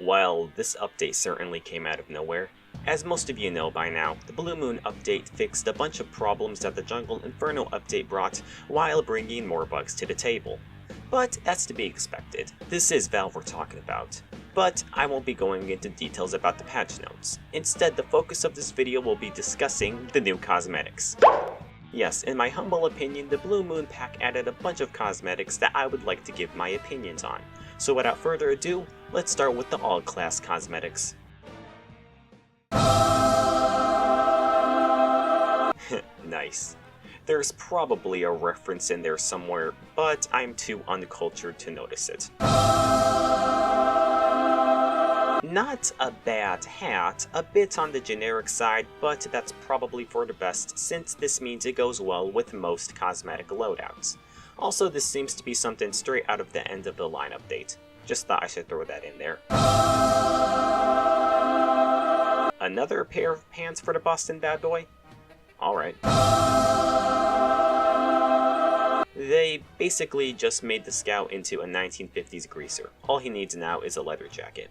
Well, this update certainly came out of nowhere. As most of you know by now, the Blue Moon update fixed a bunch of problems that the Jungle Inferno update brought while bringing more bugs to the table. But that's to be expected. This is Valve we're talking about. But I won't be going into details about the patch notes. Instead, the focus of this video will be discussing the new cosmetics. Yes, in my humble opinion, the Blue Moon pack added a bunch of cosmetics that I would like to give my opinions on. So without further ado, let's start with the all-class cosmetics. Nice. There's probably a reference in there somewhere, but I'm too uncultured to notice it. Not a bad hat, a bit on the generic side, but that's probably for the best since this means it goes well with most cosmetic loadouts. Also, this seems to be something straight out of the end of the line update. Just thought I should throw that in there. Another pair of pants for the Boston bad boy? Alright. They basically just made the Scout into a 1950s greaser. All he needs now is a leather jacket.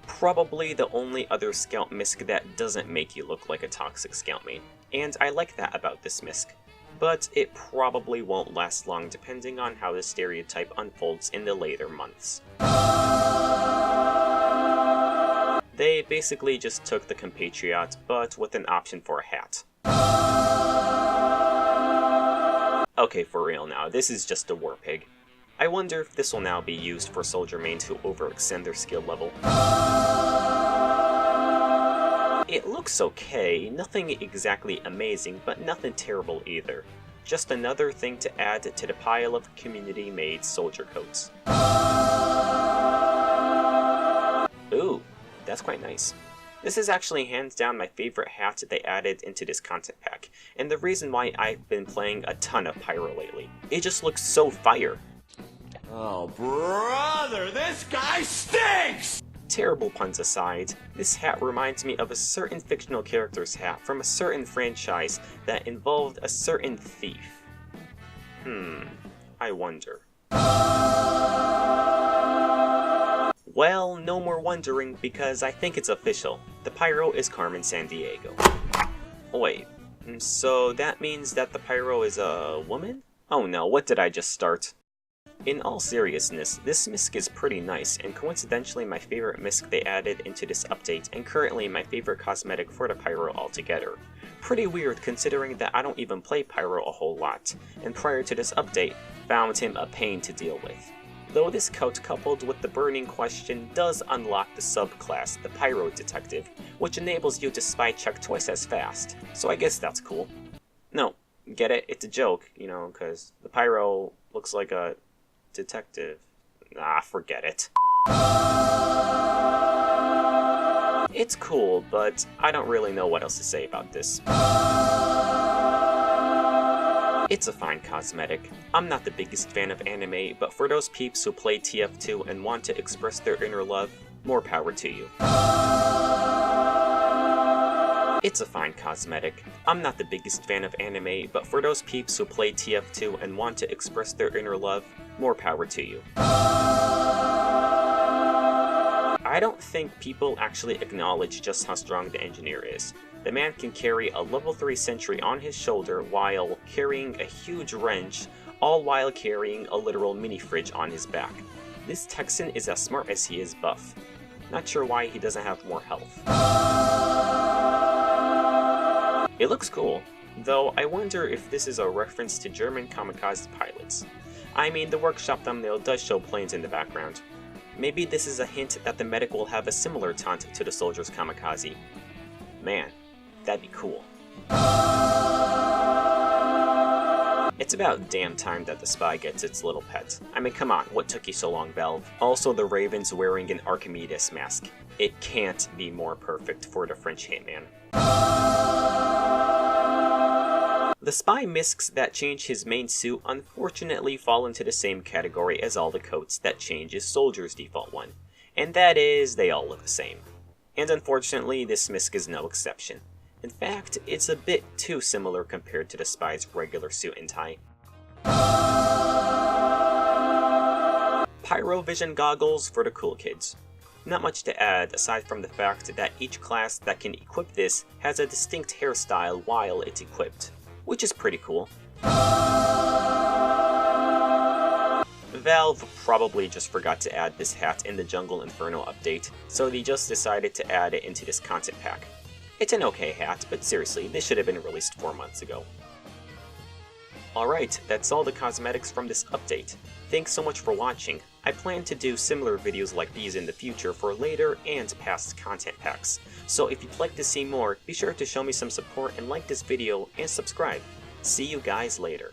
Probably the only other Scout misc that doesn't make you look like a toxic Scoutmate. And I like that about this misc. But it probably won't last long depending on how the stereotype unfolds in the later months. They basically just took the compatriot, but with an option for a hat. Okay, for real now, this is just a war pig. I wonder if this will now be used for soldier mains who overextend their skill level. It looks okay, nothing exactly amazing, but nothing terrible either. Just another thing to add to the pile of community-made soldier coats. Ooh, that's quite nice. This is actually hands down my favorite hat they added into this content pack, and the reason why I've been playing a ton of Pyro lately. It just looks so fire. Oh brother, this guy stinks! Terrible puns aside, this hat reminds me of a certain fictional character's hat from a certain franchise that involved a certain thief. I wonder. Well, no more wondering because I think it's official. The Pyro is Carmen Sandiego. Wait, so that means that the Pyro is a woman? Oh no, what did I just start? In all seriousness, this misc is pretty nice, and coincidentally my favorite misc they added into this update, and currently my favorite cosmetic for the Pyro altogether. Pretty weird considering that I don't even play Pyro a whole lot, and prior to this update, found him a pain to deal with. Though this coat coupled with the burning question does unlock the subclass, the Pyro Detective, which enables you to spy check twice as fast, so I guess that's cool. No, get it? It's a joke, you know, cause the Pyro looks like a detective. Ah, forget it. It's cool, but I don't really know what else to say about this. It's a fine cosmetic. I'm not the biggest fan of anime, but for those peeps who play TF2 and want to express their inner love, more power to you. It's a fine cosmetic. I'm not the biggest fan of anime, but for those peeps who play TF2 and want to express their inner love, more power to you. I don't think people actually acknowledge just how strong the engineer is. The man can carry a level 3 sentry on his shoulder while carrying a huge wrench, all while carrying a literal mini-fridge on his back. This Texan is as smart as he is buff. Not sure why he doesn't have more health. It looks cool, though I wonder if this is a reference to German kamikaze pilots. I mean, the workshop thumbnail does show planes in the background. Maybe this is a hint that the medic will have a similar taunt to the soldier's kamikaze. Man, that'd be cool. It's about damn time that the spy gets its little pet. I mean, come on, what took you so long, Valve? Also, the Raven's wearing an Archimedes mask. It can't be more perfect for the French hitman. The spy miscs that change his main suit unfortunately fall into the same category as all the coats that change his soldier's default one, and that is, they all look the same. And unfortunately, this misc is no exception. In fact, it's a bit too similar compared to the spy's regular suit and tie. Pyro Vision goggles for the cool kids. Not much to add aside from the fact that each class that can equip this has a distinct hairstyle while it's equipped, which is pretty cool. Valve probably just forgot to add this hat in the Jungle Inferno update, so they just decided to add it into this content pack. It's an okay hat, but seriously, this should have been released 4 months ago. Alright, that's all the cosmetics from this update. Thanks so much for watching. I plan to do similar videos like these in the future for later and past content packs, so if you'd like to see more, be sure to show me some support and like this video and subscribe. See you guys later.